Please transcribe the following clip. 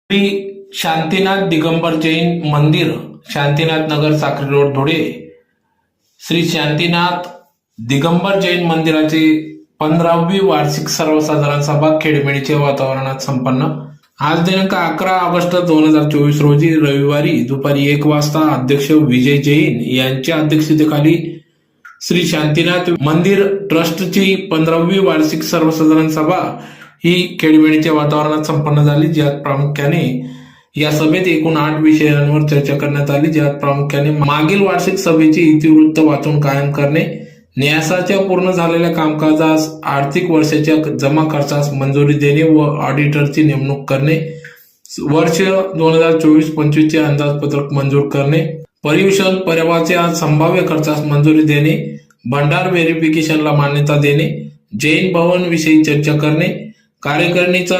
श्री शांतीनाथ दिगंबर जैन मंदिर, शांतीनाथ नगर, साक्री रोड, धुळे. श्री शांतीनाथ दिगंबर जैन मंदिराची 15वी वार्षिक सर्वसाधारण सभा खेडमेडीच्या वातावरणात संपन्न. आज दिनांक 11 ऑगस्ट 2024 रोजी रविवारी दुपारी 1 वाजता अध्यक्ष विजय जैन यांच्या अध्यक्षतेखाली श्री शांतीनाथ मंदिर ट्रस्टची 15वी वार्षिक सर्वसाधारण सभा ही खेडमेडीच्या वातावरणात संपन्न झाली, ज्यात प्रामुख्याने या सभेत एकूण 8 विषयांवर चर्चा करण्यात आली, ज्यात प्रामुख्याने मागील वार्षिक सभेचे इतिवृत्त वाचून कायम करणे, न्यासाच्या पूर्ण झालेल्या कामकाजास, आर्थिक वर्षाच्या जमा खर्चास मंजुरी देणे व ऑडिटरची नेमणूक करणे, वर्ष 2024-25 चे अंदाजपत्रक मंजूर करणे, पर्युषण पर्वाच्या संभाव्य खर्चास मंजुरी देणे, भंडार व्हेरिफिकेशनला मान्यता देणे, जैन भवन विषयी चर्चा करणे, कार्यकारिणीचा